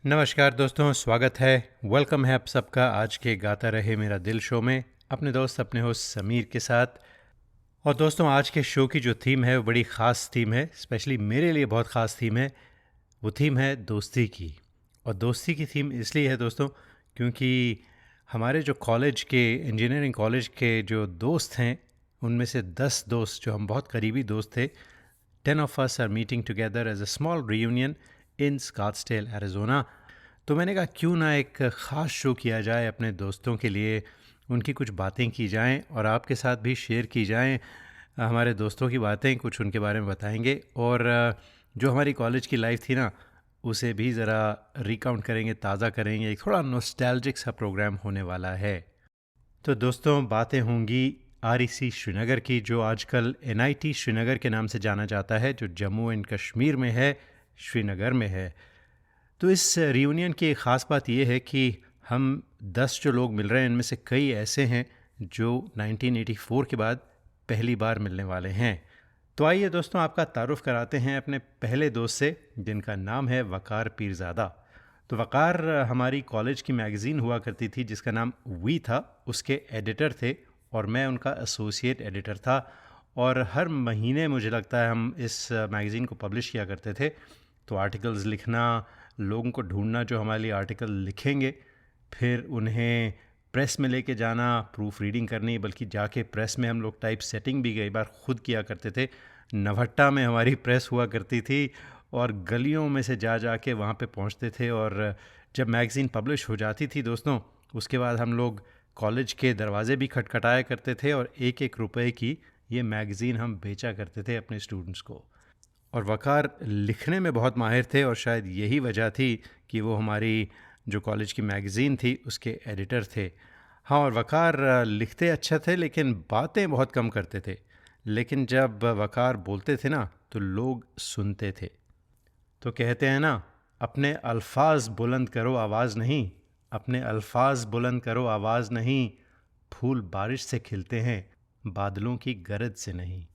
नमस्कार दोस्तों, स्वागत है। वेलकम है आप सबका आज के गाता रहे मेरा दिल शो में अपने दोस्त अपने होस्ट समीर के साथ। और दोस्तों, आज के शो की जो थीम है वो बड़ी ख़ास थीम है, स्पेशली मेरे लिए बहुत ख़ास थीम है। वो थीम है दोस्ती की। और दोस्ती की थीम इसलिए है दोस्तों क्योंकि हमारे जो कॉलेज के इंजीनियरिंग कॉलेज के जो दोस्त हैं उनमें से 10 दोस्त जो हम बहुत करीबी दोस्त थे, 10 of us are meeting together as a small reunion in Scottsdale, Arizona। तो मैंने कहा क्यों ना एक ख़ास शो किया जाए अपने दोस्तों के लिए, उनकी कुछ बातें की जाएं और आपके साथ भी शेयर की जाएं। हमारे दोस्तों की बातें कुछ उनके बारे में बताएंगे और जो हमारी कॉलेज की लाइफ थी ना उसे भी ज़रा रिकाउंट करेंगे, ताज़ा करेंगे। एक थोड़ा नॉस्टैल्जिक सा प्रोग्राम होने वाला है। तो दोस्तों, बातें होंगी आरईसी श्रीनगर की, जो आजकल एनआईटी श्रीनगर के नाम से जाना जाता है, जो जम्मू एंड कश्मीर में है, श्रीनगर में है। तो इस रियूनियन की एक ख़ास बात यह है कि हम 10 जो लोग मिल रहे हैं इनमें से कई ऐसे हैं जो 1984 के बाद पहली बार मिलने वाले हैं। तो आइए दोस्तों, आपका तारुफ़ कराते हैं अपने पहले दोस्त से, जिनका नाम है वकार पीरज़ादा। तो वकार हमारी कॉलेज की मैगज़ीन हुआ करती थी जिसका नाम वी था, उसके एडिटर थे और मैं उनका एसोसिएट एडिटर था। और हर महीने मुझे लगता है हम इस मैगज़ीन को पब्लिश किया करते थे। तो आर्टिकल्स लिखना, लोगों को ढूंढना जो हमारे लिए आर्टिकल लिखेंगे, फिर उन्हें प्रेस में लेके जाना, प्रूफ रीडिंग करनी, बल्कि जाके प्रेस में हम लोग टाइप सेटिंग भी कई बार खुद किया करते थे। नवहट्टा में हमारी प्रेस हुआ करती थी और गलियों में से जा जा के वहाँ पे पहुँचते थे। और जब मैगज़ीन पब्लिश हो जाती थी दोस्तों, उसके बाद हम लोग कॉलेज के दरवाजे भी खटखटाया करते थे और 1-1 रुपए की ये मैगज़ीन हम बेचा करते थे अपने स्टूडेंट्स को। और वकार लिखने में बहुत माहिर थे और शायद यही वजह थी कि वो हमारी जो कॉलेज की मैगज़ीन थी उसके एडिटर थे। हाँ, और वकार लिखते अच्छा थे लेकिन बातें बहुत कम करते थे। लेकिन जब वकार बोलते थे ना तो लोग सुनते थे। तो कहते हैं ना, अपने अल्फाज बुलंद करो आवाज़ नहीं, अपने अल्फाज बुलंद करो आवाज़ नहीं, फूल बारिश से खिलते हैं बादलों की गरज से नहीं।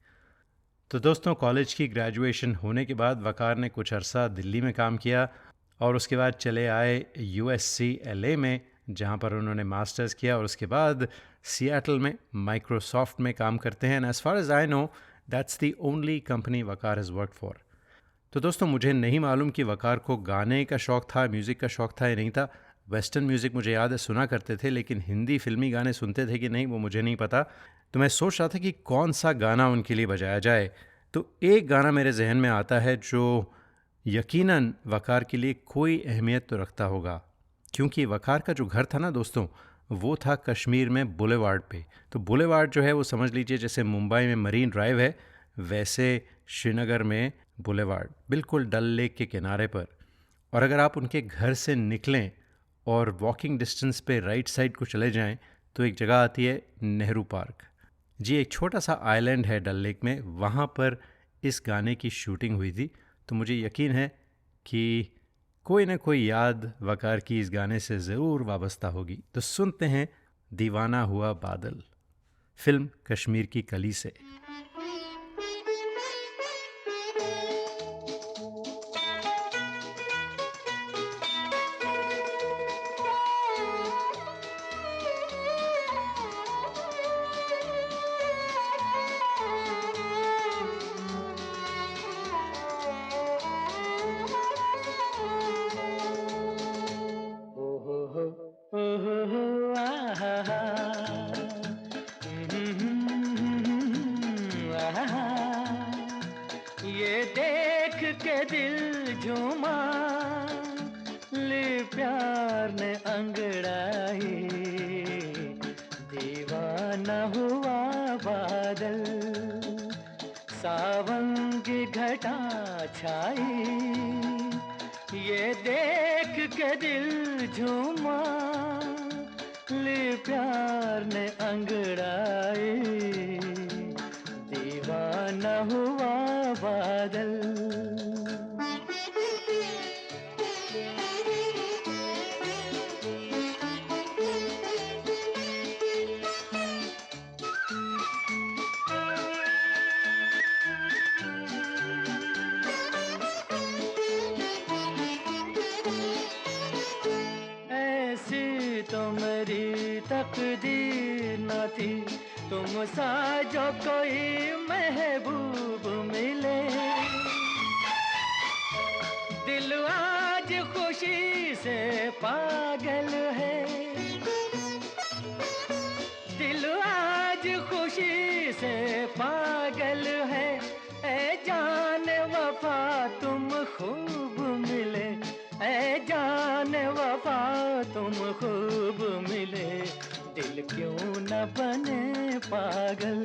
तो दोस्तों, कॉलेज की ग्रेजुएशन होने के बाद वकार ने कुछ अरसा दिल्ली में काम किया और उसके बाद चले आए यूएससी एलए में, जहाँ पर उन्होंने मास्टर्स किया। और उसके बाद सियाटल में माइक्रोसॉफ्ट में काम करते हैं। And as far as I know, that's the only company Waqar has work for. तो दोस्तों, मुझे नहीं मालूम कि वकार को गाने का शौक़ था, म्यूज़िक का शौक़ था या नहीं था। वेस्टर्न म्यूज़िक मुझे याद है सुना करते थे, लेकिन हिंदी फिल्मी गाने सुनते थे कि नहीं वो मुझे नहीं पता। तो मैं सोच रहा था कि कौन सा गाना उनके लिए बजाया जाए। तो एक गाना मेरे जहन में आता है जो यकीनन वकार के लिए कोई अहमियत तो रखता होगा, क्योंकि वकार का जो घर था ना दोस्तों, वो था कश्मीर में बुलेवार्ड पे। तो बुलेवार्ड जो है वो समझ लीजिए जैसे मुंबई में मरीन ड्राइव है, वैसे श्रीनगर में बुलेवार्ड, बिल्कुल डल लेक के किनारे पर। और अगर आप उनके घर से निकलें और वॉकिंग डिस्टेंस पे राइट साइड को चले जाएं तो एक जगह आती है नेहरू पार्क। जी, एक छोटा सा आइलैंड है डल लेक में, वहाँ पर इस गाने की शूटिंग हुई थी। तो मुझे यकीन है कि कोई ना कोई याद वकार की इस गाने से ज़रूर वाबस्ता होगी। तो सुनते हैं दीवाना हुआ बादल, फिल्म कश्मीर की कली से। ये देख के दिल झूमा, ले प्यार ने अंगड़ाई, दीवाना हुआ बादल, सावन की घटा छाई। ये देख के दिल झूमा, ले प्यार ने अंगड़ाई, दीवाना हुआ बादल। तकदीर न थी तुम सा जो कोई महबूब मिले। दिल आज खुशी से पागल है, दिल आज खुशी से पागल है। ऐ जान वफा तुम खूब मिले, ऐ जान वफा तुम खूब मिले। दिल क्यों न बने पागल,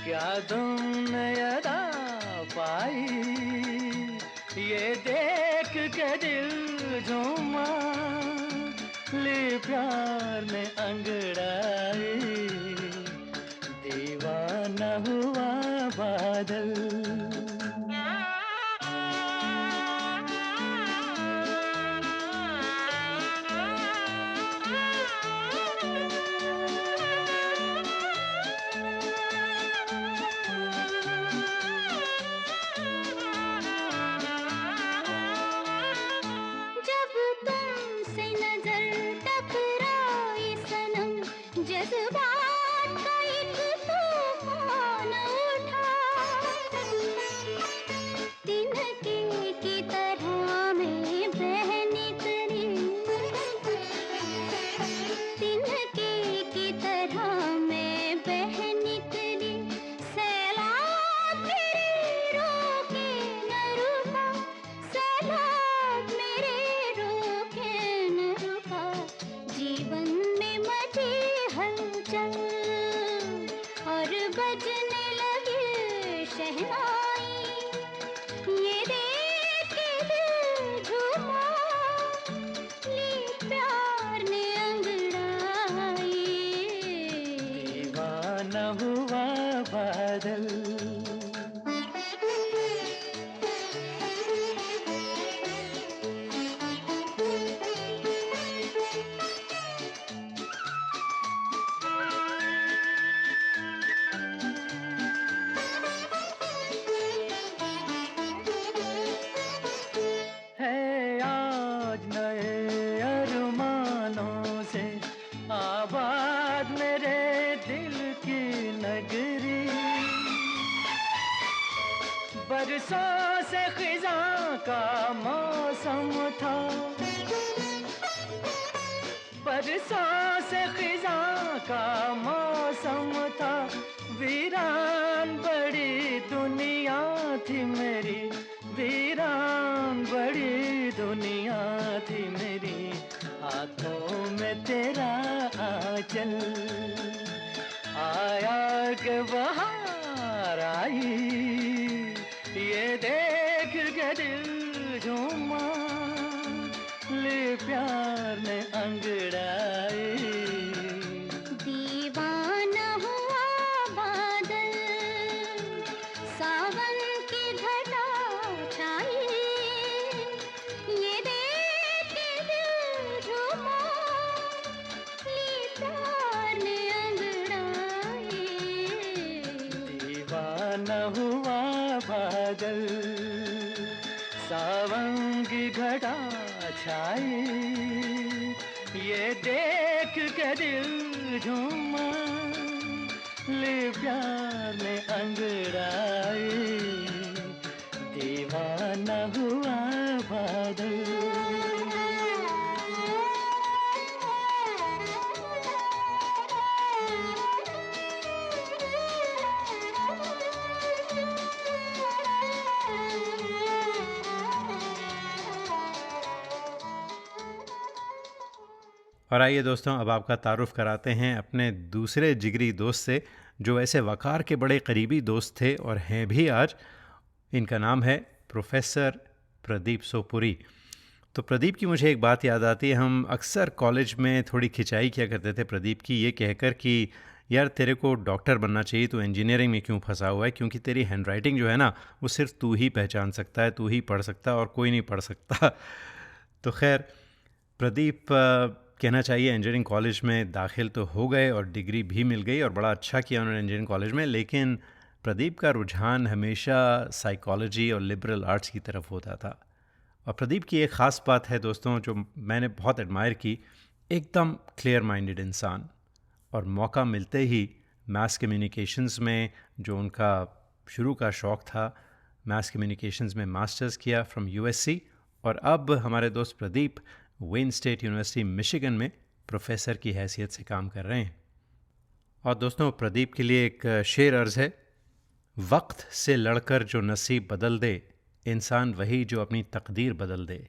क्या तुमने अदा पाई, ये देख के दिल झूमा, ले प्यार में अंगड़ाई, दीवाना हुआ बादल। बरसों से खिज़ां का मौसम था, बरसों से खिज़ां का मौसम था। वीरान बड़ी दुनिया थी मेरी, वीरान बड़ी दुनिया थी मेरी। हाथों में तेरा आंचल आया के बहार आई, ये देख के दिल झूमा, ले प्यार ने अंगड़ाई, दीवाना हुआ बादल, सावन की घटा छाई, ये देख के दिल झूमा, ले प्यार ने अंगड़ाई, दीवाना हुआ बादल, सावन की घटा छाई, ये देख के दिल झूमा, ले प्यार में अंगड़ाई, दीवाना हुआ बादल। और आइए दोस्तों, अब आपका तारुफ़ कराते हैं अपने दूसरे जिगरी दोस्त से, जो ऐसे वक़ार के बड़े करीबी दोस्त थे और हैं भी आज। इनका नाम है प्रोफ़ेसर प्रदीप सोपुरी। तो प्रदीप की मुझे एक बात याद आती है, हम अक्सर कॉलेज में थोड़ी खिंचाई किया करते थे प्रदीप की, ये कहकर कि यार तेरे को डॉक्टर बनना चाहिए, तो इंजीनियरिंग में क्यों फंसा हुआ है, क्योंकि तेरी हैंडराइटिंग जो है ना वो सिर्फ तू ही पहचान सकता है, तू ही पढ़ सकता है और कोई नहीं पढ़ सकता। तो खैर प्रदीप कहना चाहिए इंजीनियरिंग कॉलेज में दाखिल तो हो गए और डिग्री भी मिल गई और बड़ा अच्छा किया उन्होंने इंजीनियरिंग कॉलेज में, लेकिन प्रदीप का रुझान हमेशा साइकोलॉजी और लिबरल आर्ट्स की तरफ होता था। और प्रदीप की एक ख़ास बात है दोस्तों जो मैंने बहुत एडमायर की, एकदम क्लियर माइंडेड इंसान, और मौका मिलते ही मास कम्युनिकेशंस में जो उनका शुरू का शौक़ था, मास कम्युनिकेशंस में मास्टर्स किया फ्रॉम यूएससी, और अब हमारे दोस्त Pradeep when state university Michigan में प्रोफेसर की हैसियत से काम कर रहे हैं। और दोस्तों, प्रदीप के लिए एक शेर अर्ज़ है, वक्त से लड़कर जो नसीब बदल दे, इंसान वही जो अपनी तकदीर बदल दे।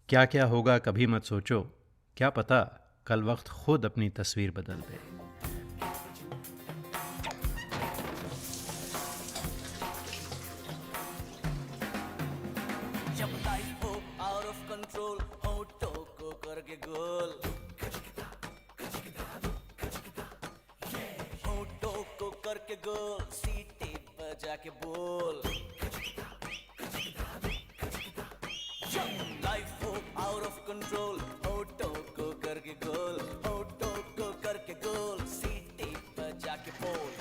क्या क्या होगा कभी मत सोचो, क्या पता कल वक्त खुद अपनी तस्वीर बदल दे। जब लाइफ हो आउट ऑफ कंट्रोल, होठों को करके गोल, होठों को करके गोल, सीटी बजा के बोल। जब लाइफ हो आउट ऑफ कंट्रोल, होठों को करके गोल, होठों को करके गोल, सीटी बजा के बोल।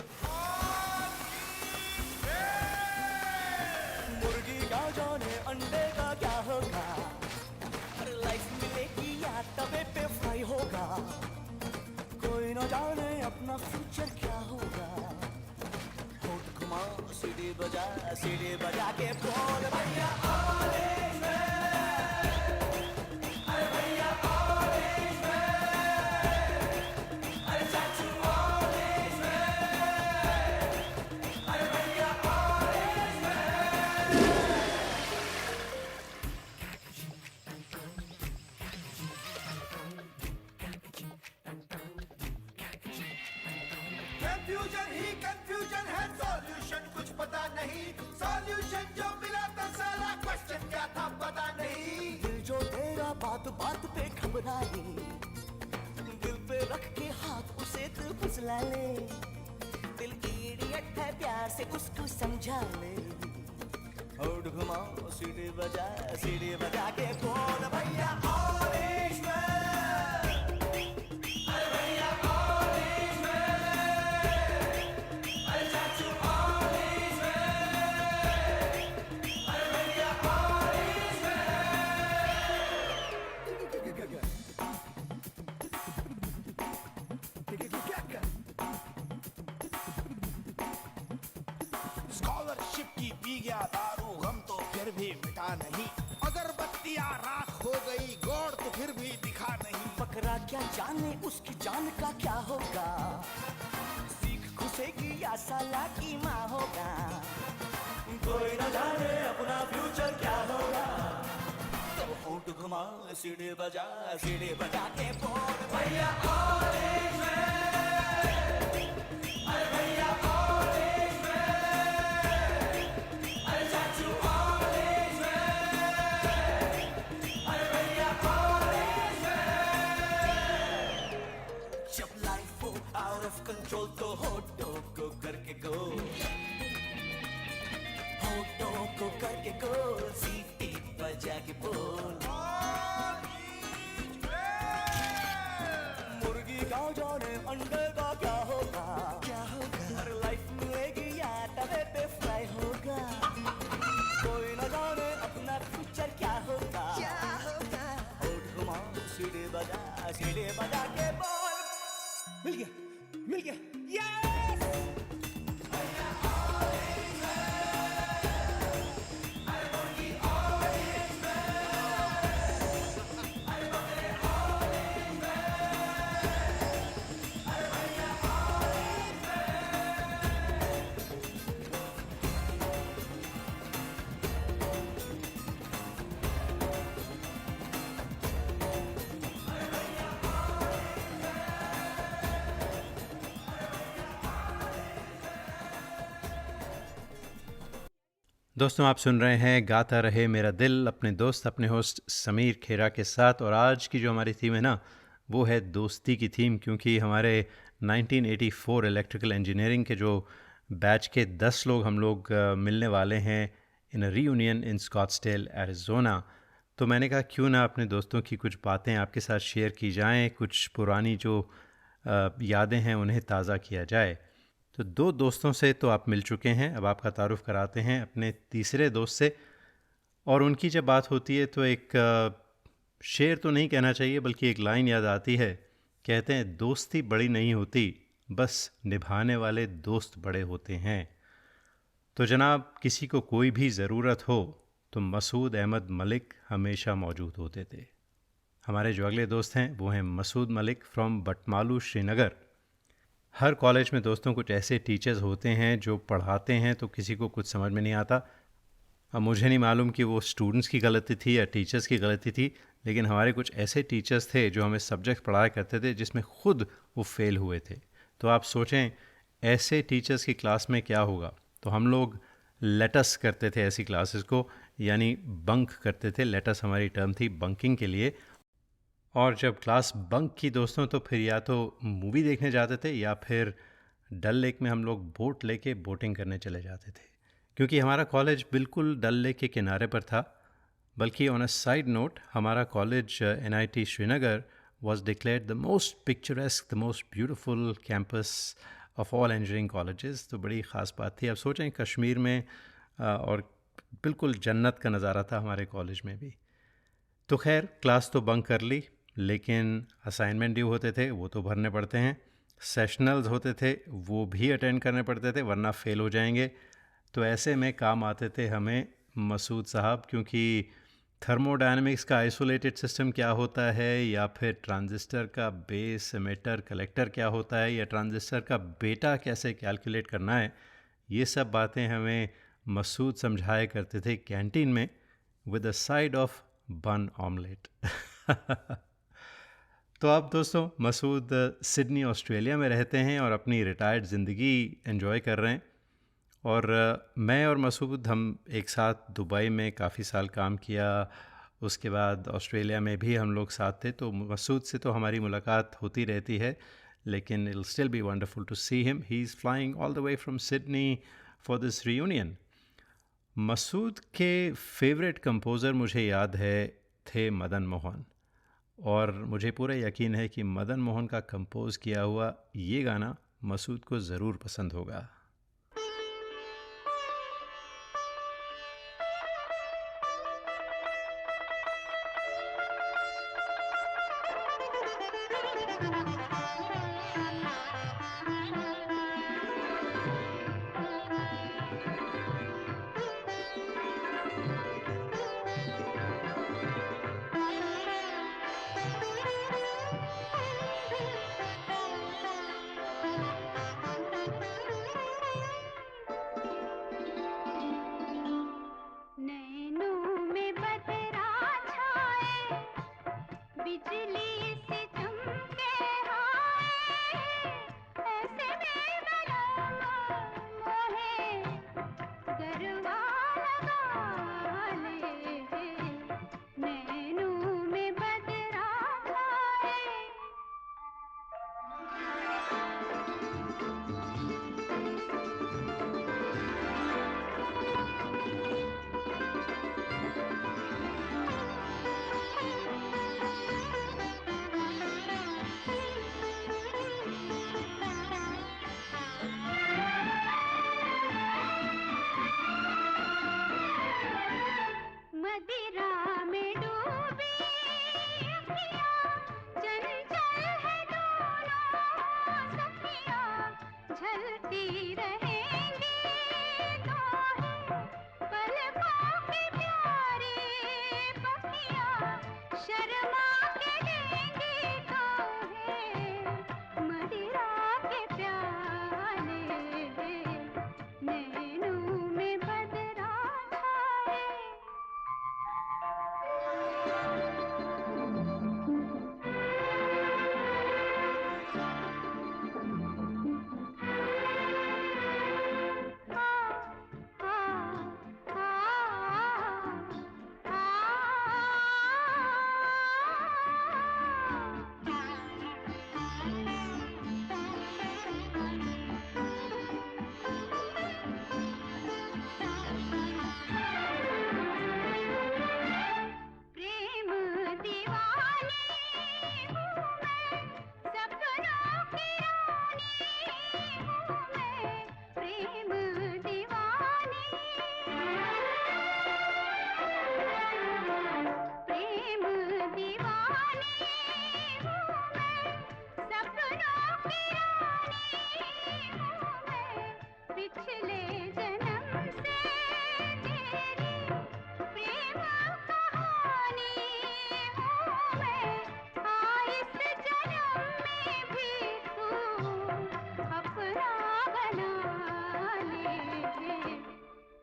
मुर्गी का जाने अंडे का क्या होगा, हर लाइफ मिलेगी या तवे पे फ्राई होगा, कोई न जाने अपना फ्यूचर क्या होगा। होठ घुमा सीढ़ी बजा के बोल भैया ऑरेंज मैन, अरे भैया ऑरेंज मैन, अरे चाचू ऑरेंज मैन, अरे भैया ऑरेंज मैन। कंफ्यूजन ही कंफ्यूजन है, सॉल्यूशन कुछ पता नहीं, सॉल्यूशन जो मिला तो साला क्वेश्चन क्या था पता नहीं। दिल जो तेरा बात बात पे घबराए, दिल पे रख के हाथ उसे दिल फुसला ले, दिल इडियट है प्यार से उसको समझा ले। होठ घुमाओ सीढ़ी बजा के बोल भैया ऑरेंज मैन, अरे भैया ऑरेंज मैन, अरे चाचू ऑरेंज मैन, अरे भैया ऑरेंज स्कॉलरशिप की पी गया दारू, गम तो फिर भी मिटा नहीं, अगरबत्तियां राख हो गई, गौर तो फिर भी दिखा नहीं। बकरा क्या जाने उसकी जान का क्या होगा, सीख घुसेगी या साला की माँ होगा, कोई न जाने अपना फ्यूचर क्या होगा। तो होठ घुमा सीढ़ी बजा के बोल भैया ऑरेंज मैन, अरे भैया ऑरेंज मैन, अरे चाचू ऑरेंज मैन, अरे भैया ऑरेंज मैन। जब लाइफ हो आउट ऑफ कंट्रोल तो होठों को करके गोल, होठों को करके गोल, सीटी बजा के बोल। मुर्गी का जाने अंडे का क्या होगा, हर लाइफ मिलेगी या तवे पे फ्राई होगा, कोई न जाने अपना फ्यूचर क्या होगा। होठ घुमा सीढ़ी बजा के बोल। मिल गया यस। दोस्तों, आप सुन रहे हैं गाता रहे मेरा दिल, अपने दोस्त अपने होस्ट समीर खेरा के साथ। और आज की जो हमारी थीम है ना, वो है दोस्ती की थीम, क्योंकि हमारे 1984 इलेक्ट्रिकल इंजीनियरिंग के जो बैच के 10 लोग हम लोग मिलने वाले हैं इन अ रीयूनियन इन स्कॉट्सडेल एरिज़ोना। तो मैंने कहा क्यों ना अपने दोस्तों की कुछ बातें आपके साथ शेयर की जाएं, कुछ पुरानी जो यादें हैं उन्हें ताज़ा किया जाए। तो 2 दोस्तों से तो आप मिल चुके हैं, अब आपका तारुफ़ कराते हैं अपने तीसरे दोस्त से। और उनकी जब बात होती है तो एक शेर तो नहीं कहना चाहिए बल्कि एक लाइन याद आती है, कहते हैं दोस्ती बड़ी नहीं होती, बस निभाने वाले दोस्त बड़े होते हैं। तो जनाब, किसी को कोई भी ज़रूरत हो तो मसूद अहमद मलिक हमेशा मौजूद होते थे। हमारे जो अगले दोस्त हैं वो हैं मसूद मलिक फ्रॉम बटमालू, श्रीनगर। हर कॉलेज में दोस्तों कुछ ऐसे टीचर्स होते हैं जो पढ़ाते हैं तो किसी को कुछ समझ में नहीं आता। अब मुझे नहीं मालूम कि वो स्टूडेंट्स की गलती थी या टीचर्स की गलती थी, लेकिन हमारे कुछ ऐसे टीचर्स थे जो हमें सब्जेक्ट पढ़ाया करते थे जिसमें खुद वो फेल हुए थे। तो आप सोचें ऐसे टीचर्स की क्लास में क्या होगा। तो हम लोग लेटस करते थे ऐसी क्लासेस को, यानी बंक करते थे। लेटस हमारी टर्म थी बंकिंग के लिए। और जब क्लास बंक की दोस्तों तो फिर या तो मूवी देखने जाते थे या फिर डल लेक में हम लोग बोट लेके बोटिंग करने चले जाते थे, क्योंकि हमारा कॉलेज बिल्कुल डल लेक के किनारे पर था। बल्कि ऑन अ साइड नोट, हमारा college NIT Srinagar was declared the most picturesque, the most beautiful campus of all engineering colleges। तो बड़ी ख़ास बात थी। अब सोचें कश्मीर में और बिल्कुल जन्नत का नज़ारा था हमारे कॉलेज में भी। तो खैर क्लास तो बंक कर ली, लेकिन असाइनमेंट ड्यू होते थे वो तो भरने पड़ते हैं, सेशनल्स होते थे वो भी अटेंड करने पड़ते थे वरना फ़ेल हो जाएंगे। तो ऐसे में काम आते थे हमें मसूद साहब, क्योंकि थर्मोडायनेमिक्स का आइसोलेटेड सिस्टम क्या होता है, या फिर ट्रांजिस्टर का बेस एमिटर कलेक्टर क्या होता है, या ट्रांजिस्टर का बेटा कैसे कैलकुलेट करना है, ये सब बातें हमें मसूद समझाया करते थे कैंटीन में विद अ साइड ऑफ बन ऑमलेट। तो अब दोस्तों मसूद सिडनी ऑस्ट्रेलिया में रहते हैं और अपनी रिटायर्ड ज़िंदगी एंजॉय कर रहे हैं। और मैं और मसूद हम एक साथ दुबई में काफ़ी साल काम किया, उसके बाद ऑस्ट्रेलिया में भी हम लोग साथ थे। तो मसूद से तो हमारी मुलाकात होती रहती है, लेकिन it will still be wonderful to see him. He is flying all the way from Sydney for this reunion. Masood के फेवरेट कंपोज़र मुझे याद है थे मदन मोहन, और मुझे पूरा यकीन है कि मदन मोहन का कंपोज़ किया हुआ ये गाना मसूद को ज़रूर पसंद होगा। नैनों में बदरा छाए, बिजली से चमके हाय, ऐसे में मनो मोहे गरबा लगा ले। नैनों में बदरा छाए, मदिरा में डूबी अखियाँ, चंचल है दोनों सखियाँ, झलती रहेंगी दोहें पलकों की प्यारी पखियाँ, शर्मा के देंगी दोहें मदिरा के प्याले। नैनों में बदरा छाए, दीवानी हूँ मैं, सपनों की रानी हूँ मैं, पिछले जन्म से तेरी प्रेम कहानी हूँ मैं, इस जन्म में भी तू अपना बना ले,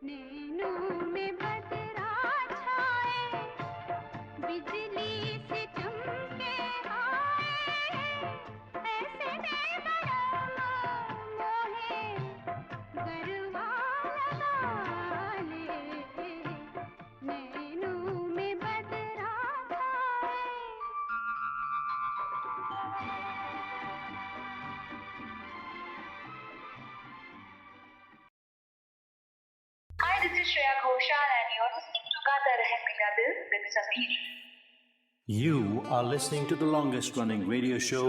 नैनों में बदरा छाए, बिजली से चमके आए, ऐसे में बरम मोहे गरबा लगा ले, नैनों में बदरा छाए। Hi, this is Shreya Ghoshal and you're listening to Gaata Rahe Mera Dil with Sameer. You are listening to the longest running radio show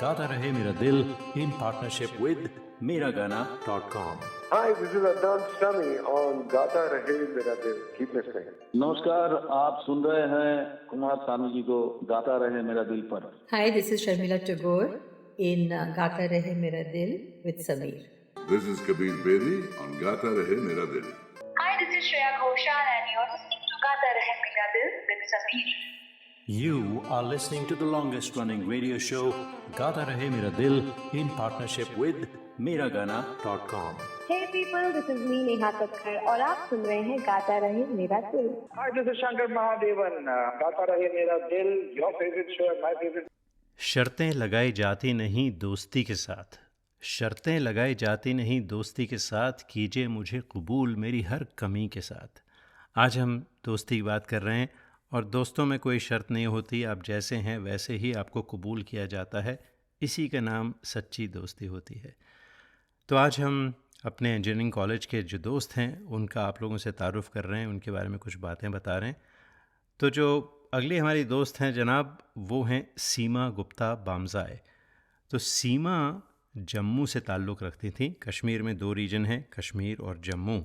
Gaata Rahe Mera Dil in partnership with Miragana.com. Hi, this is Adnan Sami on Gaata Rahe Mera Dil. Keep listening. नमस्कार, आप सुन रहे हैं कुमार सानू जी को गाता रहे मेरा दिल पर। Hi, this is Sharmila Tagore in Gaata Rahe Mera Dil with Sameer. This is Kabir Bedi on Gaata Rahe Mera Dil. Hi, this is Shreya Ghoshal and you're listening to Gaata Rahe Mera Dil with Sameer. You are listening to the longest running radio show Gaata Rahe Mera Dil in partnership with Miragana.com. Hey people, this is me Neha Kakkar और आप सुन रहे हैं गाता रहे मेरा दिल। Hi, this is Shankar Mahadevan. Gaata Rahe Mera Dil, your favorite show and my favorite. शर्तें लगाई जाती नहीं दोस्ती के साथ, शर्तें लगाई जाती नहीं दोस्ती के साथ, कीजिए मुझे कबूल मेरी हर कमी के साथ। आज हम दोस्ती की बात कर रहे हैं और दोस्तों में कोई शर्त नहीं होती, आप जैसे हैं वैसे ही आपको कबूल किया जाता है, इसी का नाम सच्ची दोस्ती होती है। तो आज हम अपने इंजीनियरिंग कॉलेज के जो दोस्त हैं उनका आप लोगों से तारुफ़ कर रहे हैं, उनके बारे में कुछ बातें बता रहे हैं। तो जो अगली हमारी दोस्त हैं जनाब, वो हैं सीमा गुप्ता बामज़ाए। तो सीमा जम्मू से ताल्लुक़ रखती थी। कश्मीर में 2 रीजन हैं, कश्मीर और जम्मू।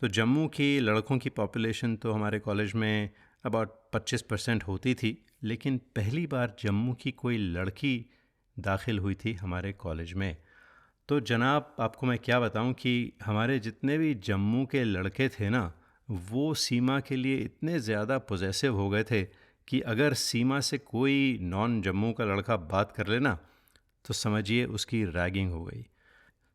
तो जम्मू की लड़कों की पॉपुलेशन तो हमारे कॉलेज में अबाउट 25% होती थी, लेकिन पहली बार जम्मू की कोई लड़की दाखिल हुई थी हमारे कॉलेज में। तो जनाब आपको मैं क्या बताऊं कि हमारे जितने भी जम्मू के लड़के थे ना, वो सीमा के लिए इतने ज़्यादा पॉजेसिव हो गए थे कि अगर सीमा से कोई नॉन जम्मू का लड़का बात कर लेना तो समझिए उसकी रैगिंग हो गई।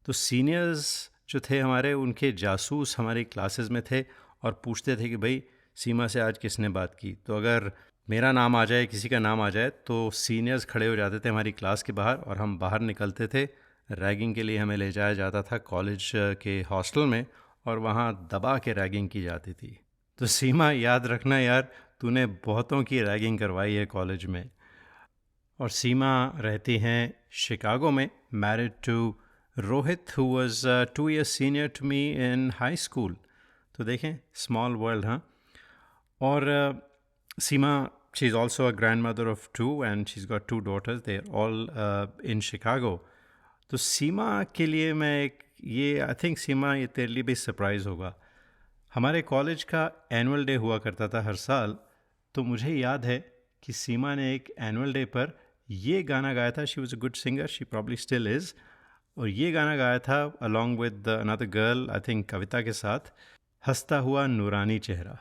तो सीनियर्स जो थे हमारे, उनके जासूस हमारी क्लासेस में थे और पूछते थे कि भाई सीमा से आज किसने बात की। तो अगर मेरा नाम आ जाए, किसी का नाम आ जाए, तो सीनियर्स खड़े हो जाते थे हमारी क्लास के बाहर और हम बाहर निकलते थे। रैगिंग के लिए हमें ले जाया जाता था कॉलेज के हॉस्टल में और वहाँ दबा के रैगिंग की जाती थी। तो सीमा, याद रखना यार, तूने बहुतों की रैगिंग करवाई है कॉलेज में। और सीमा रहती हैं शिकागो में, married to Rohit who was 2 years senior to me in high school. तो देखें, स्मॉल वर्ल्ड। हाँ। और Seema, she is also a grandmother of 2 and she's got 2 daughters. They are all in Chicago. तो सीमा के लिए मैं ये आई थिंक सीमा, ये तेरे लिए भी सरप्राइज़ होगा। हमारे कॉलेज का एनुअल डे हुआ करता था हर साल, तो मुझे याद है कि सीमा ने एक एनुअल डे पर ये गाना गाया था। She was a good singer, she probably still is. और ये गाना गाया था along with another girl, I think Kavita के साथ, हंसता हुआ नूरानी चेहरा।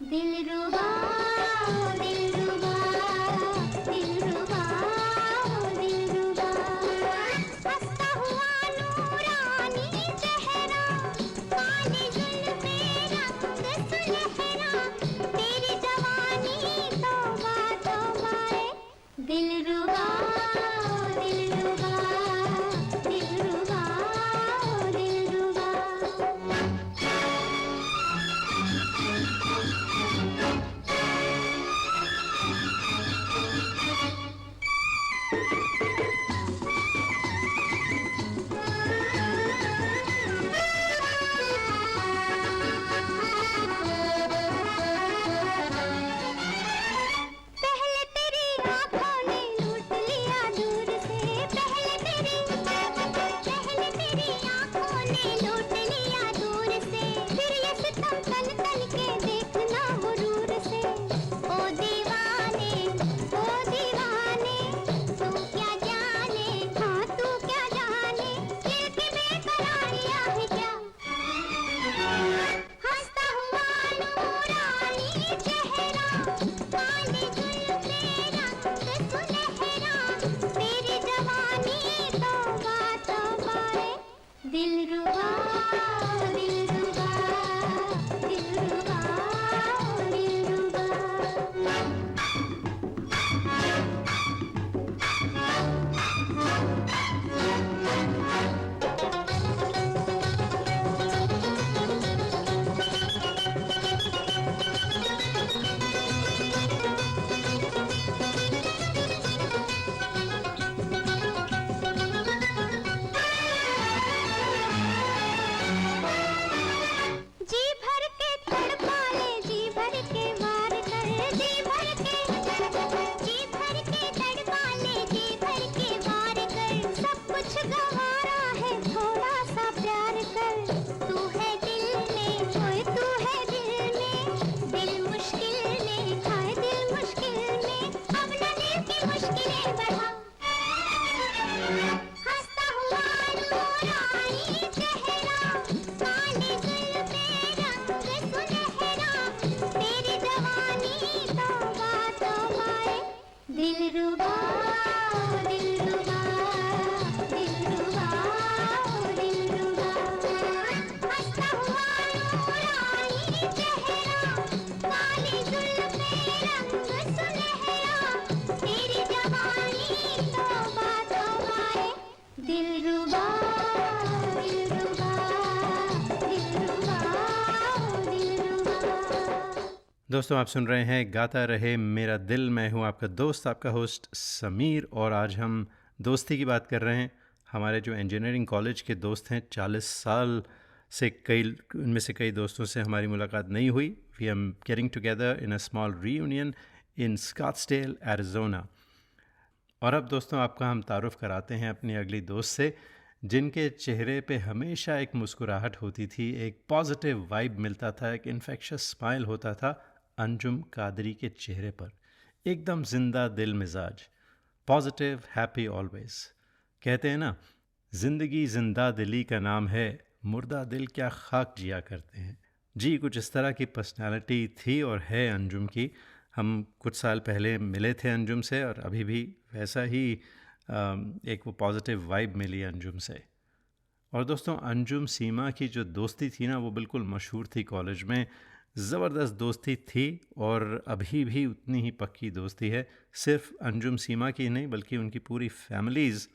दिल रुबा दिलरुबा दिलरुबा दिलरुबा दिलरुबा जी भर के तड़पा ले जी भर के वार कर जी भर के तड़पा ले जी भर के वार कर सब कुछ गवारा है थोड़ा सा प्यार कर तू है दिल में ओए तू है दिल में दिल मुश्किल में खाए दिल मुश्किल में अब न दिल की मुश्किलें बढ़ा हंसता हुआ नूरानी चेहरा काली जुल्फे रंग सुनहरा तेरी जवानी तौबा तौबाए दिलरुबा दिलरुबा दिलरुबा दिलरुबा हंसता हुआ नूरानी चेहरा काली जुल्फे रंग सुनहरा तेरी जवानी तौबा तौबाए दिलरुबा दिलरुबा दिलरुबा दिलरुबा दोस्तों आप सुन रहे हैं गाता रहे मेरा दिल। मैं हूं आपका दोस्त, आपका होस्ट समीर, और आज हम दोस्ती की बात कर रहे हैं। हमारे जो इंजीनियरिंग कॉलेज के दोस्त हैं, 40 साल से उनमें से कई दोस्तों से हमारी मुलाकात नहीं हुई। V am getting together in a small reunion in Scottsdale, Arizona. और अब दोस्तों आपका हम तारुफ़ कराते हैं अपनी अगली दोस्त से, जिनके चेहरे पे हमेशा एक मुस्कुराहट होती थी, एक पॉजिटिव वाइब मिलता था, एक इन्फेक्शस स्माइल होता था अंजुम कादरी के चेहरे पर। एकदम जिंदा दिल मिजाज, पॉजिटिव, हैप्पी ऑलवेज। कहते हैं ना, ज़िंदगी जिंदा दिली का नाम है, मुर्दा दिल क्या खाक जिया करते हैं। जी, कुछ इस तरह की पर्सनालिटी थी और है अंजुम की। हम कुछ साल पहले मिले थे अंजुम से, और अभी भी वैसा ही एक वो पॉजिटिव वाइब मिली अंजुम से। और दोस्तों, अंजुम सीमा की जो दोस्ती थी ना, वो बिल्कुल मशहूर थी कॉलेज में। ज़बरदस्त दोस्ती थी और अभी भी उतनी ही पक्की दोस्ती है। सिर्फ अंजुम सीमा की नहीं, बल्कि उनकी पूरी फैमिलीज़,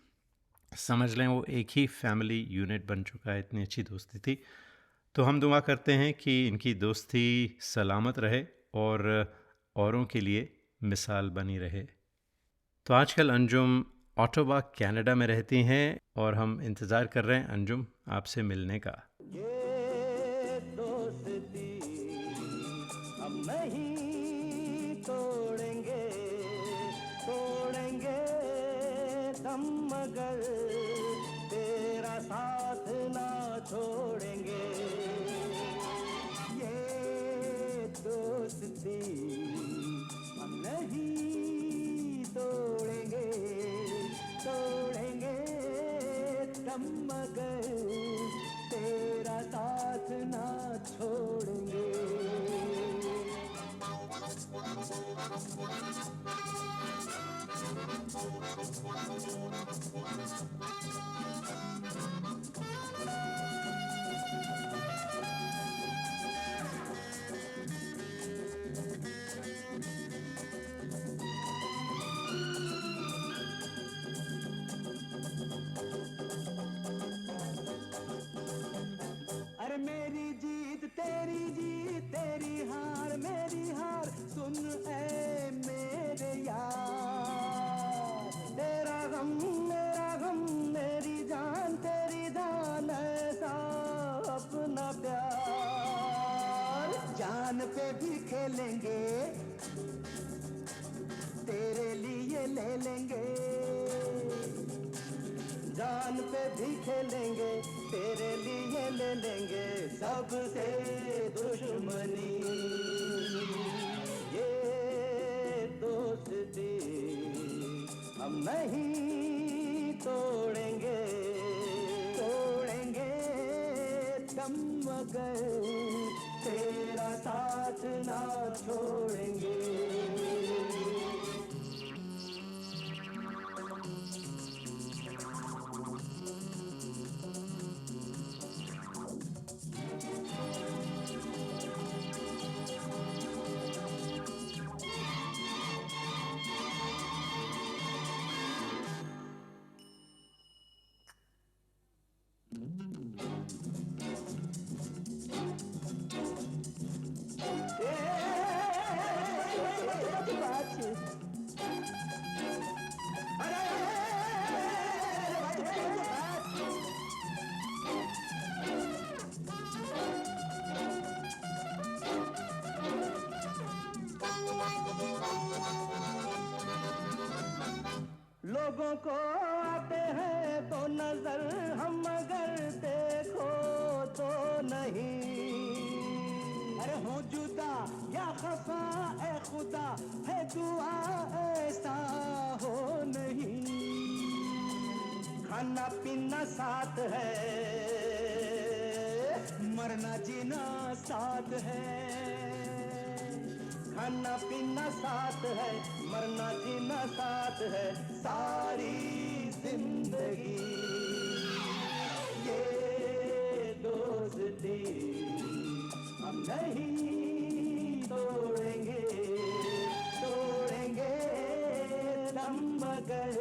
समझ लें वो एक ही फैमिली यूनिट बन चुका है, इतनी अच्छी दोस्ती थी। तो हम दुआ करते हैं कि इनकी दोस्ती सलामत रहे और औरों के लिए मिसाल बनी रहे। तो आजकल अंजुम ऑटोवा कनाडा में रहती हैं और हम इंतज़ार कर रहे हैं अंजुम आपसे मिलने का। ये दोस्ती हम नहीं तोड़ेंगे, तोड़ेंगे दम मगर तेरा साथ ना छोड़ेंगे। ये दोस्ती हम नहीं तोड़ेंगे, तोड़ेंगे दम मगर तेरा साथ ना छोड़ेंगे। अरे मेरी जीत तेरी जीत, तेरी हार मेरी हार, सुन ऐ मेरे यार। तेरा गम मेरा गम, मेरी जान तेरी जान, ऐसा अपना प्यार। जान पे भी खेलेंगे, तेरे लिए ले लेंगे। जान पे भी खेलेंगे, तेरे लिए ले लेंगे सबसे दुश्मनी। ये दोस्ती हम नहीं तोड़ेंगे, तोड़ेंगे दम मगर तेरा साथ ना छोड़ेंगे। लोगों को आते हैं तो नजर हम मगर देखो तो नहीं। अरे हो जुदा या खफा ए खुदा है दुआ ऐसा हो नहीं। खाना पीना साथ है, मरना जीना साथ है। खाना पीना साथ है, मरना जीना साथ है। सारी जिंदगी ये दोस्ती हम नहीं तोड़ेंगे, तोड़ेंगे दम मगर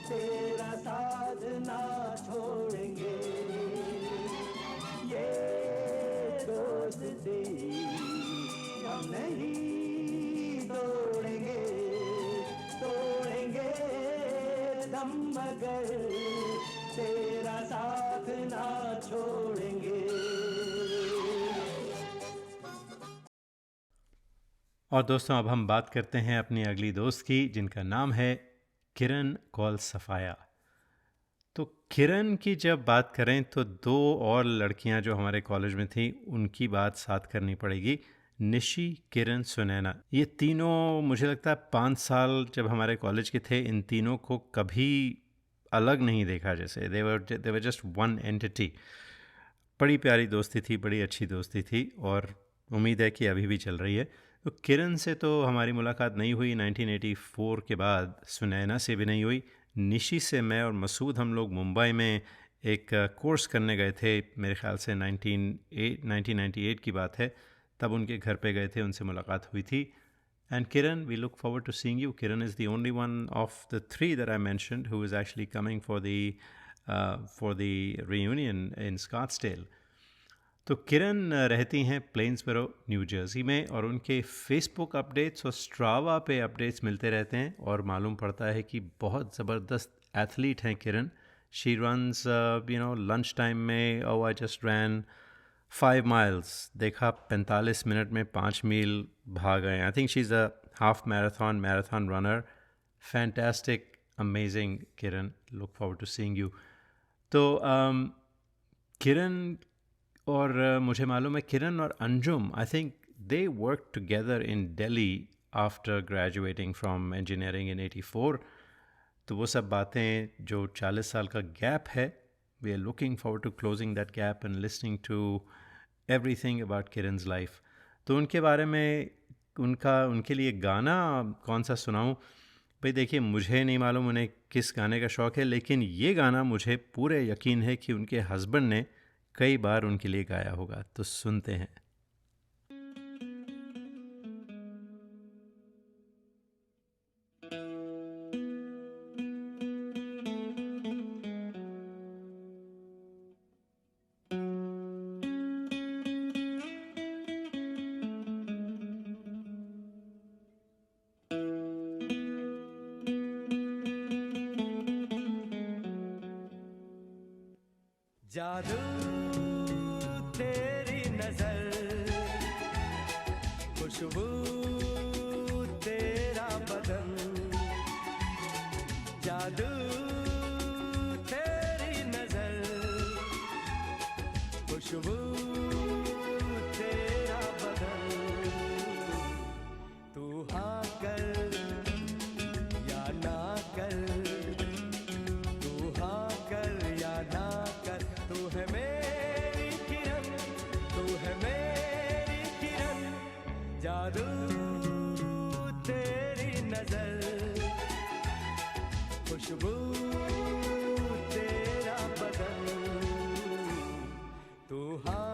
तेरा साथ ना छोड़ेंगे। ये दोस्ती हम नहीं तोड़ेंगे, तोड़ेंगे दम मगर तेरा साथ ना छोड़ेंगे। और दोस्तों अब हम बात करते हैं अपनी अगली दोस्त की, जिनका नाम है किरण कौल सफ़ाया। तो किरण की जब बात करें तो दो और लड़कियां जो हमारे कॉलेज में थी उनकी बात साथ करनी पड़ेगी। निशी, किरण, सुनैना, ये तीनों मुझे लगता है 5 साल जब हमारे कॉलेज के थे इन तीनों को कभी अलग नहीं देखा। जैसे दे वर जस्ट वन एंटिटी। बड़ी प्यारी दोस्ती थी, बड़ी अच्छी दोस्ती थी और उम्मीद है कि अभी भी चल रही है। तो किरण से तो हमारी मुलाकात नहीं हुई 1984 के बाद, सुनैना से भी नहीं हुई। निशी से मैं और मसूद हम लोग मुंबई में एक कोर्स करने गए थे, मेरे ख्याल से 1998 की बात है। तब उनके घर पे गए थे, उनसे मुलाकात हुई थी। And Kiran, we look forward to seeing you. Kiran is the only one of the 3 that I mentioned who is actually coming for the reunion in Scottsdale. तो किरण रहती हैं प्लेन्सबरो, न्यू जर्सी में, और उनके फेसबुक अपडेट्स और स्ट्रावा पे updates मिलते रहते हैं और मालूम पड़ता है कि बहुत ज़बरदस्त एथलीट हैं किरण। शी रन्स लंच टाइम में, आई जस्ट रैन 5 miles, देखा 45 मिनट में 5 मील भाग गए। I think she is a half marathon runner. Fantastic, amazing Kiran, look forward to seeing you. तो किरण और मुझे मालूम है किरण और Anjum, I think they work together in Delhi after graduating from engineering in 84। तो वो सब बातें जो 40 साल का गैप है, we are looking forward to closing that gap and listening to everything about Kiran's life. तो उनके बारे में उनके लिए गाना कौन सा सुनाऊं? भाई देखिए, मुझे नहीं मालूम उन्हें किस गाने का शौक़ है, लेकिन ये गाना मुझे पूरे यकीन है कि उनके हस्बैंड ने कई बार उनके लिए गाया होगा। तो सुनते हैं। जादू तेरी नजर, खुशबू तेरा बदन, जादू तेरी नजर, खुशबू तेरा बदन। तू हाँ कर या ना कर, तू हाँ कर या ना कर, तू है मेरी किरण, तू है मेरी किरण। जादू तेरी नजर, खुशबू तेरा बदन, तू हाँ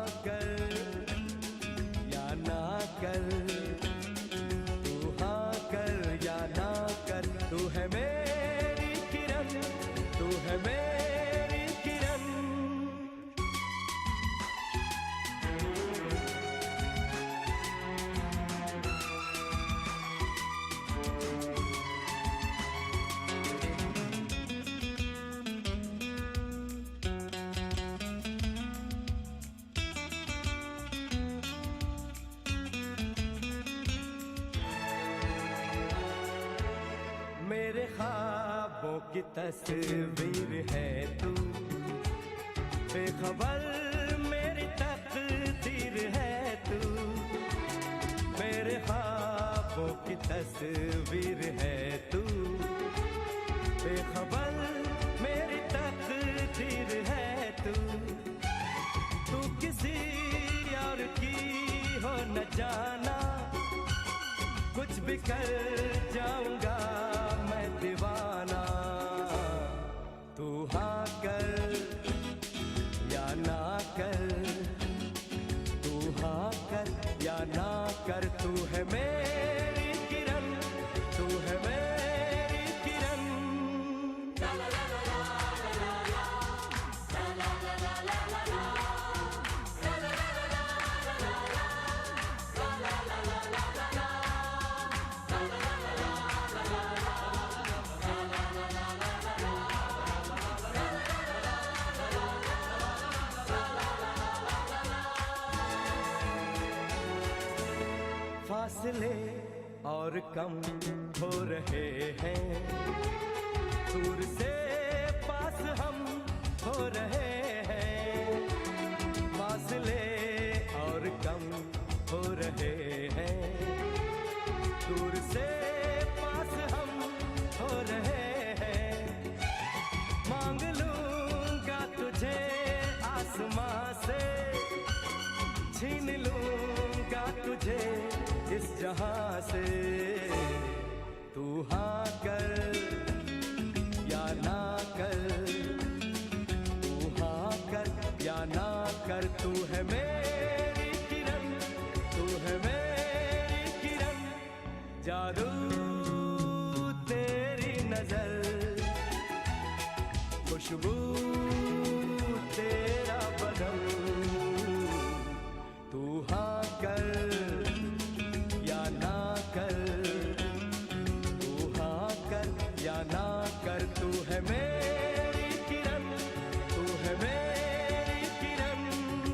ख्वाबों की तस्वीर है तू, बेखबर मेरी तकदीर है तू, मेरे ख्वाबों की तस्वीर है तू, बेखबर मेरी तकदीर है तू, तू किसी और की हो न जाना, कुछ भी कर जाऊंगा मैं दीवाना, तू हाँ कर या ना कर, तू हाँ कर या ना कर, तू है मेरी किरण, तू है मेरी किरण। फासले और कम हो रहे हैं, दूर से पास हम हो रहे हैं, फासले और कम हो रहे हैं, दूर से पास हम हो रहे हैं, मांग लूंगा तुझे आसमां से, छीन लूंगा तुझे इस जहां से, तू हाँ कर या ना कर, तू हाँ कर या ना कर, तू है मेरी किरण, तू है मेरी किरण, जादू तेरी नजर, खुशबू तेरा बदन, तू हाँ कर या ना कर, तू हाँ कर या ना कर, तू है मेरी किरण, तू है मेरी किरण,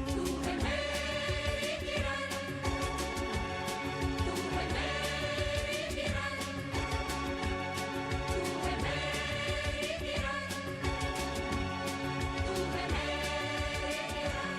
तू है मेरी किरण, तू है मेरी किरण, तू है मेरी किरण, तू है मेरी किरण।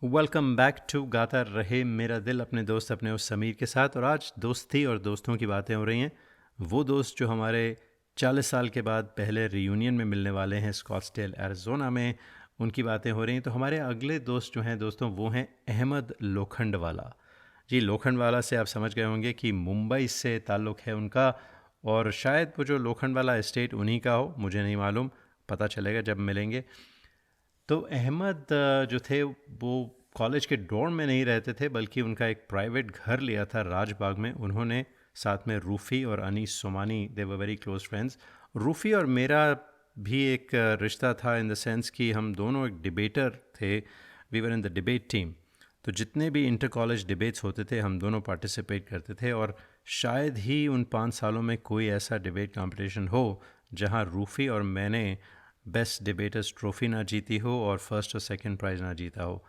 वेलकम बैक टू गाता रहे मेरा दिल, अपने दोस्त अपने उस समीर के साथ। और आज दोस्ती और दोस्तों की बातें हो रही हैं। वो दोस्त जो हमारे 40 साल के बाद पहले रियूनियन में मिलने वाले हैं स्कॉट्सडेल एरिज़ोना में, उनकी बातें हो रही हैं। तो हमारे अगले दोस्त जो हैं दोस्तों, वो हैं अहमद लोखंडवाला जी। लोखंडवाला से आप समझ गए होंगे कि मुंबई से ताल्लुक़ है उनका, और शायद वो जो लोखंडवाला एस्टेट उन्हीं का हो, मुझे नहीं मालूम, पता चलेगा जब मिलेंगे। तो अहमद जो थे वो कॉलेज के डॉर्म में नहीं रहते थे, बल्कि उनका एक प्राइवेट घर लिया था राजबाग में। उन्होंने साथ में रूफ़ी और Anees Somani, they were very close friends. Rufi और मेरा भी एक रिश्ता था इन द सेंस कि हम दोनों एक डिबेटर थे, we were in the debate team. तो जितने भी इंटर कॉलेज डिबेट्स होते थे हम दोनों पार्टिसिपेट करते थे, और शायद ही उन 5 सालों में कोई ऐसा डिबेट कंपटीशन हो जहां रूफ़ी और मैंने बेस्ट डिबेटर्स ट्रॉफ़ी ना जीती हो और फर्स्ट और सेकंड प्राइज़ ना जीता हो।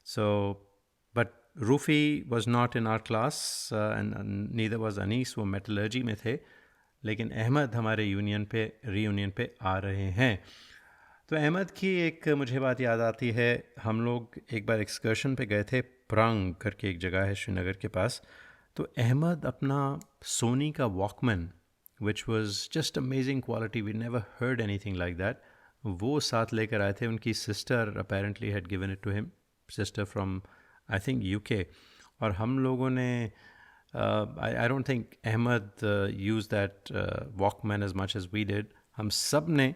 So but Rufi was not in our class and neither was Anees, वो मेटलर्जी में थे। लेकिन अहमद हमारे रीयूनियन पे आ रहे हैं। तो अहमद की एक मुझे बात याद आती है, हम लोग एक बार एक्सकर्शन पे गए थे, प्रांग करके एक जगह है श्रीनगर के पास। तो अहमद अपना सोनी का Walkman, which was just amazing quality, we never heard anything like that, वो साथ लेकर आए थे। उनकी sister apparently had given it to him, sister from I think UK. और हम लोगों ने I don't think Ahmed use that Walkman as much as we did. हम सब ने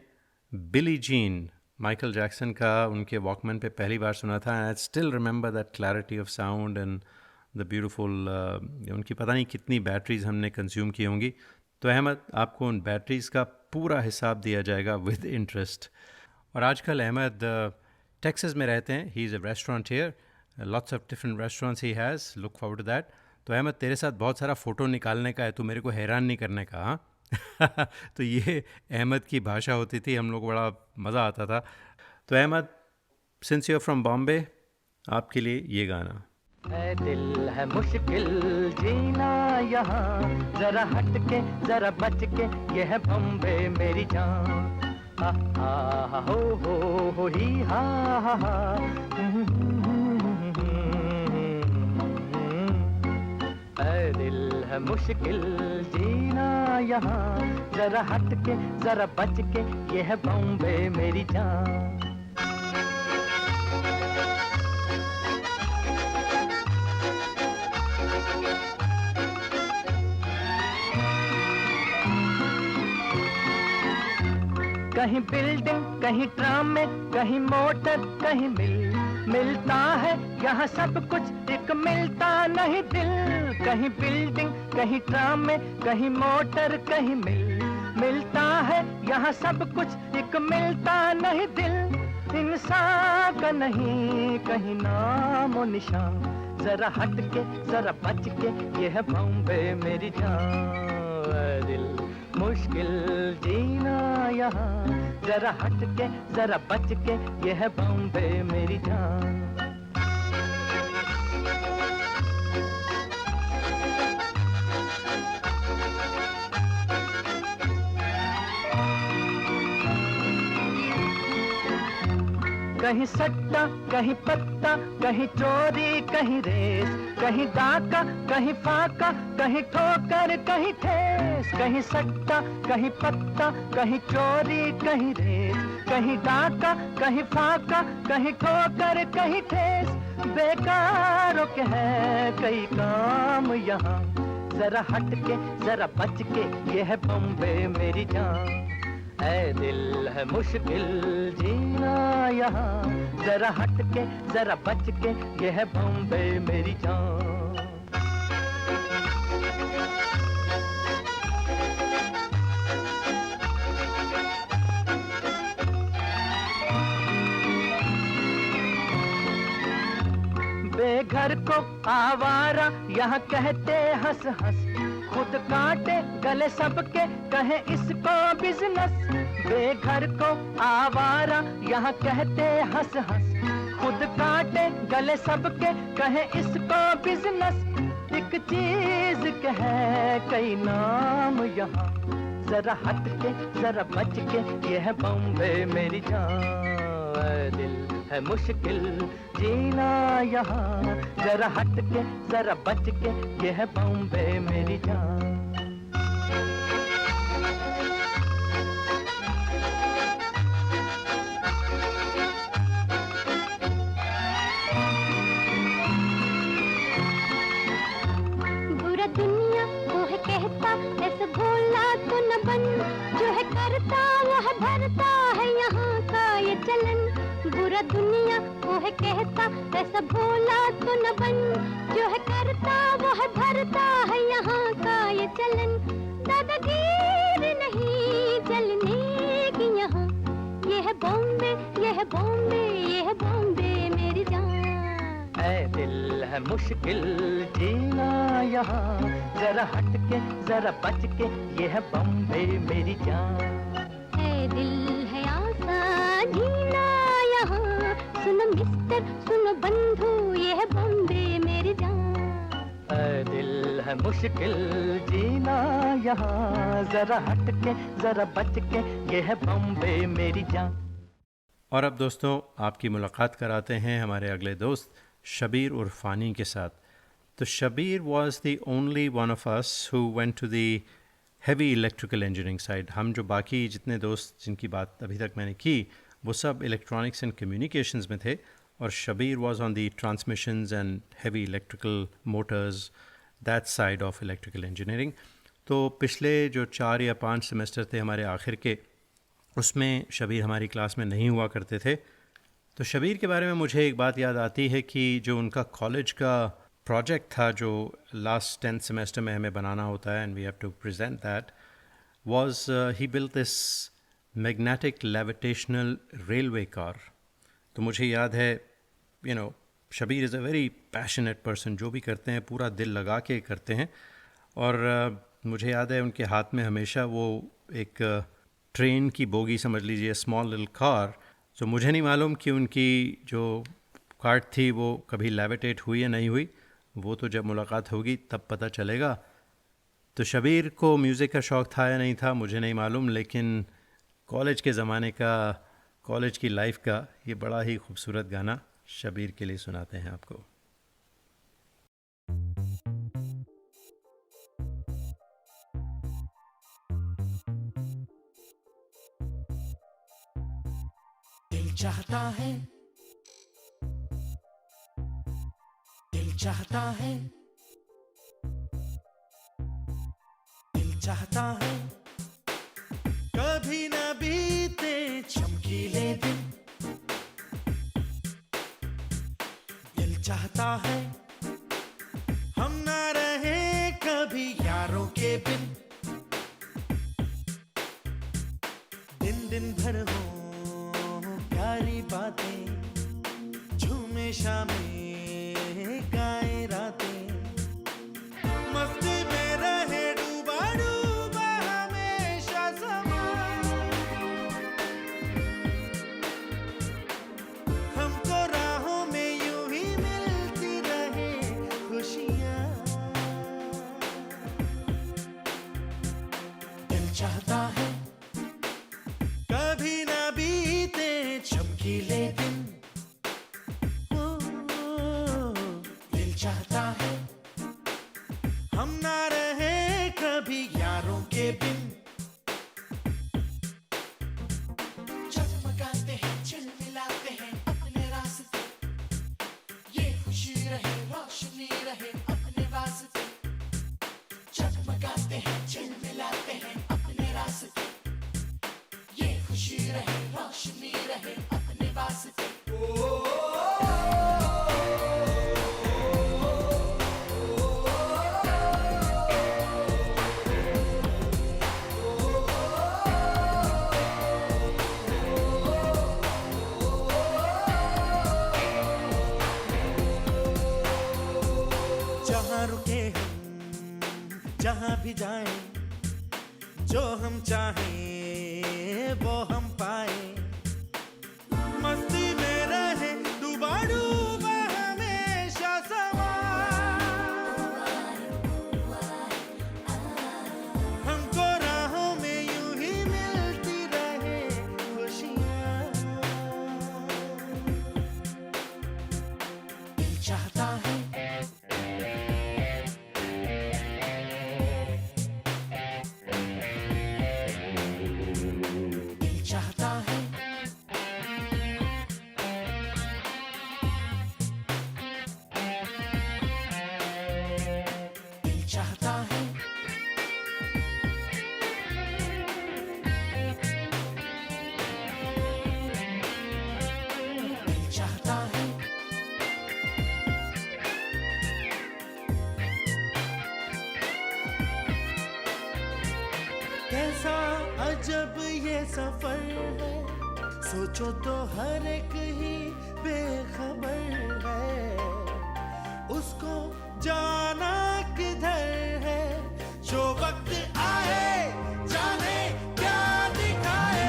बिली जीन, माइकल जैक्सन का उनके वॉकमैन पे पहली बार सुना था। I still remember that clarity of sound and the beautiful, उनकी पता नहीं कितनी बैटरीज हमने कंज्यूम की होंगी। तो अहमद, आपको उन बैटरीज़ का पूरा हिसाब दिया जाएगा विद इंटरेस्ट। और आजकल अहमद टेक्सास में रहते हैं। He is a restaurateur, lots of different restaurants he has, look forward to that. तो अहमद, तेरे साथ बहुत सारा फ़ोटो निकालने का है, तो मेरे को हैरान नहीं करने का, हाँ। तो ये अहमद की भाषा होती थी, हम लोग को बड़ा मज़ा आता था। तो Ahmed, since you are from Bombay, आपके लिए ये गाना। ऐ दिल है मुश्किल जीना यहाँ, जरा हट के जरा बच के, ये है बॉम्बे मेरी जान। हा हा हो ही हा हा। ऐ दिल है मुश्किल जीना यहाँ, जरा हट के जरा बच के, ये है बॉम्बे मेरी जान। कहीं बिल्डिंग कहीं ट्राम में, कहीं मोटर कहीं मिलता है यहाँ सब कुछ, एक मिलता नहीं दिल। कहीं बिल्डिंग कहीं ट्राम में, कहीं मोटर कहीं मिलता है यहाँ सब कुछ, एक मिलता नहीं दिल। इंसान का नहीं कहीं नाम निशान, जरा हट के जरा बच के, ये है बॉम्बे मेरी जान। दिल मुश्किल जीना यहाँ, जरा हट के जरा बच के, ये है बॉम्बे मेरी जान। कहीं सट्टा कहीं पत्ता, कहीं चोरी कहीं रेस, कहीं डाका कहीं फाका, कहीं ठोकर कहीं ठेस। कहीं सट्टा कहीं पत्ता, कहीं चोरी कहीं रेस, कहीं डाका कहीं फाका, कहीं ठोकर कहीं ठेस। बेकारों के है कई काम यहाँ, जरा हट के जरा बच के, ये है बॉम्बे मेरी जान। ऐ दिल है मुश्किल जीना यहाँ, जरा हट के जरा बच के, ये है बॉम्बे मेरी जान। बेघर को आवारा यहाँ कहते हंस हंस, खुद काटे गले सबके कहे इसको बिजनेस। बेघर को आवारा यहाँ कहते हंस हंस, खुद काटे गले सबके कहे इसको बिजनेस। एक चीज के है कई नाम यहाँ, जरा हट के जरा बच के, ये है बॉम्बे मेरी जान। दिल है मुश्किल जीना यहाँ, जरा हट के जरा बच के, ये है बॉम्बे मेरी जान। बुरा दुनिया वो है कहता, ऐसे भोला तो न बन, जो है करता वो है भरता है यहाँ का ये चलन। बुरा दुनिया वो है कहता, ऐसा भोला तो न बन, जो है करता वो है भरता है यहाँ का ये चलन। दादागीरी नहीं चलने की यहाँ, ये है बॉम्बे ये है बॉम्बे ये है बॉम्बे मेरी जान। ऐ दिल है मुश्किल जीना यहाँ, जरा हट के जरा बच के, ये है बॉम्बे मेरी जान। ऐ दिल है आसान जीना यहाँ, सुनो मिस्टर सुनो बंधु, ये है बॉम्बे मेरी जान। ऐ दिल है मुश्किल जीना यहाँ, जरा हट के जरा बच के, ये है बॉम्बे मेरी जान। और अब दोस्तों आपकी मुलाकात कराते हैं हमारे अगले दोस्त शबीर उर्फानी के साथ। तो Shabbir was the only one of us who went to the heavy electrical engineering side. हम जो बाकी जितने दोस्त जिनकी बात अभी तक मैंने की, वो सब इलेक्ट्रॉनिक्स एंड कम्युनिकेशंस में थे, और Shabbir was on the transmissions and heavy electrical motors, that side of electrical engineering. तो पिछले जो 4 या 5 सेमेस्टर थे हमारे आखिर के, उसमें शबीर हमारी क्लास में नहीं हुआ करते थे। तो शबीर के बारे में मुझे एक बात याद आती है कि जो उनका कॉलेज का प्रोजेक्ट था जो लास्ट 10th सेमेस्टर में हमें बनाना होता है, and we have to present that, was he built this magnetic levitational railway car. तो मुझे याद है, Shabir is a very passionate person, जो भी करते हैं पूरा दिल लगा के करते हैं। और मुझे याद है उनके हाथ में हमेशा वो एक ट्रेन की बोगी समझ लीजिए, स्मॉल लिटिल कार। तो मुझे नहीं मालूम कि उनकी जो कार्ट थी वो कभी लेविटेट हुई या नहीं हुई, वो तो जब मुलाकात होगी तब पता चलेगा। तो शबीर को म्यूज़िक का शौक़ था या नहीं था मुझे नहीं मालूम, लेकिन कॉलेज के ज़माने का, कॉलेज की लाइफ का ये बड़ा ही खूबसूरत गाना शबीर के लिए सुनाते हैं आपको। दिल चाहता है, दिल चाहता है, दिल चाहता है कभी न बीते चमकीले दिन। दिल चाहता है हम ना रहे कभी यारों के बिन। दिन दिन भर हो प्यारी बातें, झूमे शामें गाए रातें, मस्ती में रहे डूबा डूबा हमेशा समा। हमको राहों में यूं ही मिलती रहे खुशियाँ। दिल चाहता है कभी ना बीते चमकीले दिन। दिल चाहता है हम ना रहे कभी यारों के बिन। जगमगाते हैं चिलमिलाते हैं अपने रास्ते, ये खुशी रहे रोशनी रहे अपने वास्ते। जगमगाते हैं चिलमिलाते हैं अपने रास्ते, ये खुशी रहे रोशनी रहे अपने वास्ते। जहाँ रुके हम जहाँ भी जाएं, जो हम चाहें वो हम पाए। मस्ती में रहे डूबा डूबा हमेशा समा। हमको राहों में यूं ही मिलती रहे खुशियाँ। दिल चाहता है चाहता है दिल चाहता है दिल चाहता है। कैसा अजब ये सफर है, सोचो तो हर एक ही बेखबर है। उसको जाना किधर है, जो वक्त आए जाने क्या दिखाए।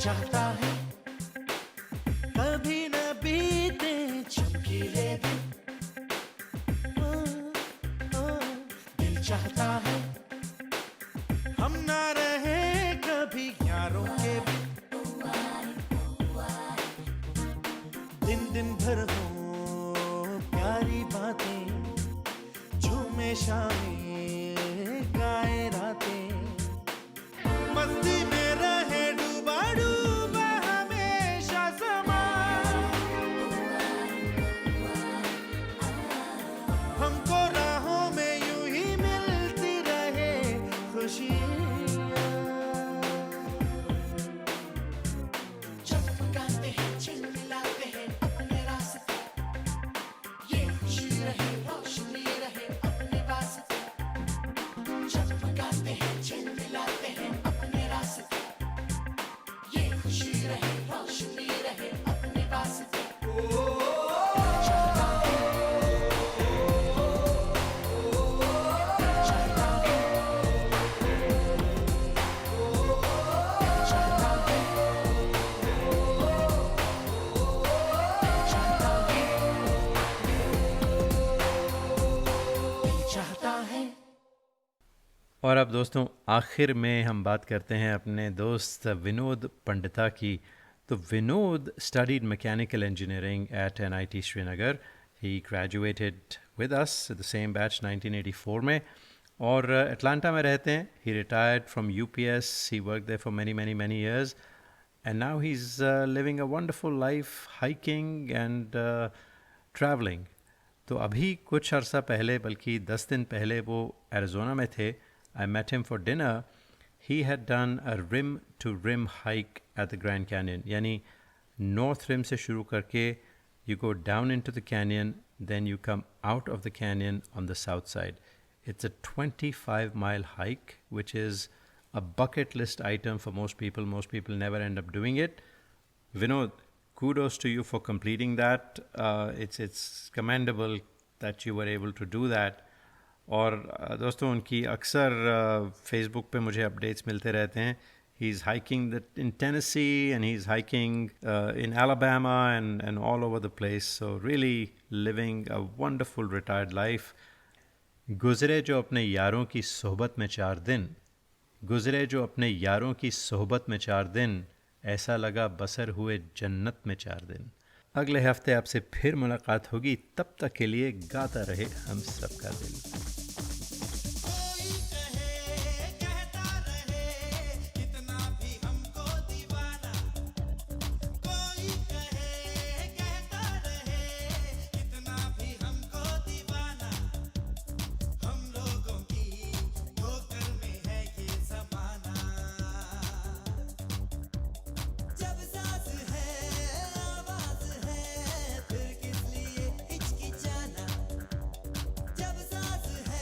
चाहता है कभी न बीते चमकीले दिन। दिल चाहता है हम ना रहे कभी यारों के बिन। दिन दिन भर हो प्यारी बातें, झूमे शामें गाए रातें, मस्ती में रहे डूबा डूबा हमेशा समा। हमको राहों में यूं ही मिलती रहे खुशियाँ। जगमगाते हैं चिलमिलाते हैं अपने रास्ते, ये खुशी रहे रोशनी रहे अपने वास्ते। जगमगाते हैं चिलमिलाते हैं अपने रास्ते, ये खुशी रहे रोशनी रहे अपने वास्ते। चाहता है। और अब दोस्तों आखिर में हम बात करते हैं अपने दोस्त विनोद पंडिता की। तो Vinod studied mechanical engineering at NIT Srinagar. He graduated with us the same batch 1984 में, और अटलांटा में रहते हैं। He retired from UPS, he work there for many years, and now he's living a wonderful life, hiking and traveling. तो अभी कुछ अर्सा पहले, बल्कि 10 दिन पहले वो एरिज़ोना में थे. I met him for dinner. He had done a rim to rim hike at the Grand Canyon. यानी North Rim से शुरू करके you go down into the canyon, then you come out of the canyon on the south side. It's a 25-mile hike, which is a bucket list item for most people. Most people never end up doing it. Vinod, kudos to you for completing that. It's commendable that you were able to do that. और दोस्तों उनकी अक्सर Facebook पे मुझे updates मिलते रहते हैं. He's hiking in Tennessee, and he's hiking in Alabama and all over the place. So really living a wonderful retired life. गुज़रे जो अपने यारों की सोहबत में 4 दिन, गुज़रे जो अपने यारों की सोहबत में 4 दिन, ऐसा लगा बसर हुए जन्नत में 4 दिन. अगले हफ्ते आपसे फिर मुलाकात होगी. तब तक के लिए गाता रहे हम सबका दिल. जब सांस है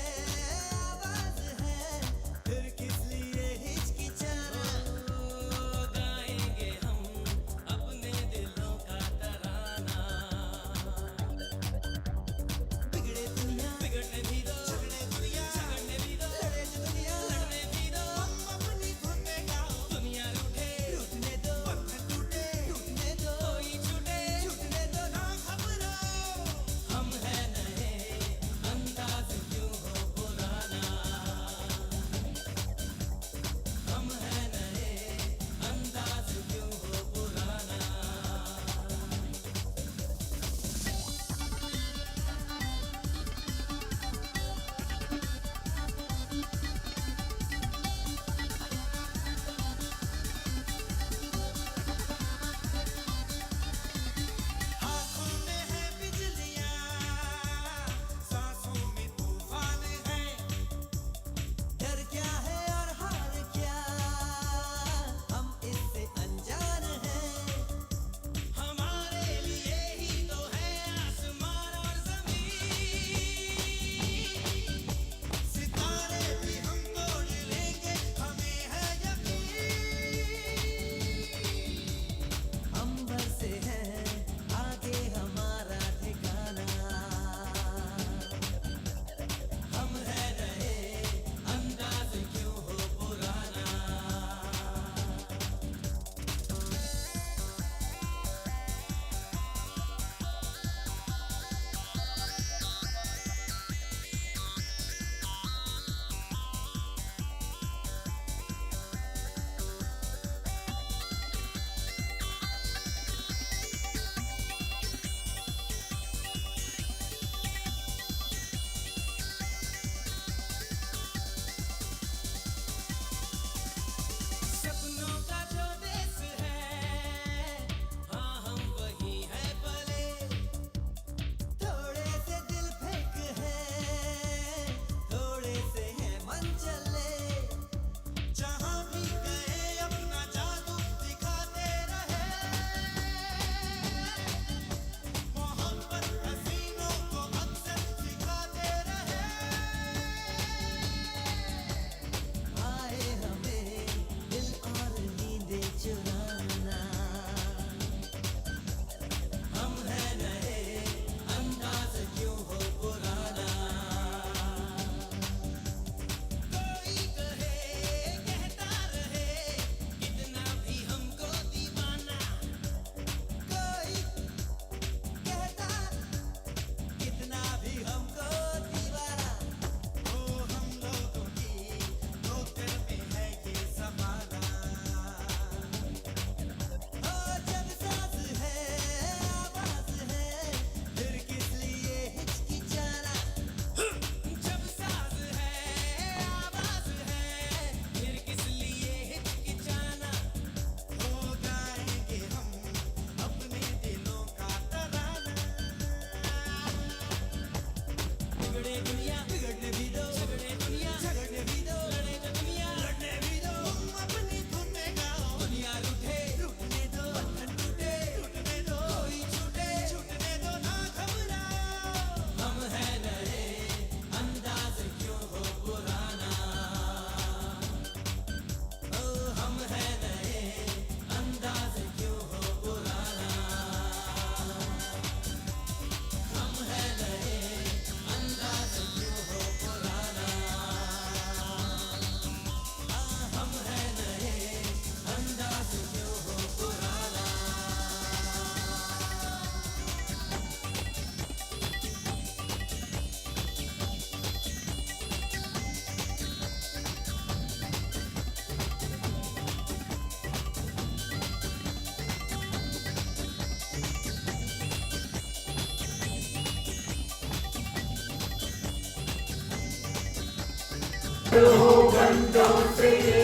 हो बंदों से ये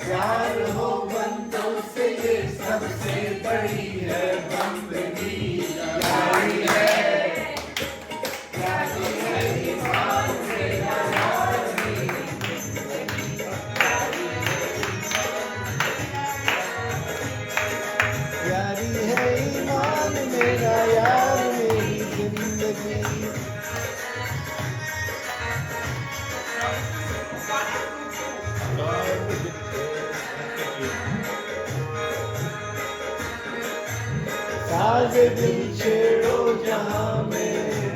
प्यार हो बंदों से ये सबसे बड़ी है बंदगी यारी है यारी है ईमान मेरा यारी यारी है ईमान मेरा यार मेरी जिंदगी साज दिल छेड़ो जहां में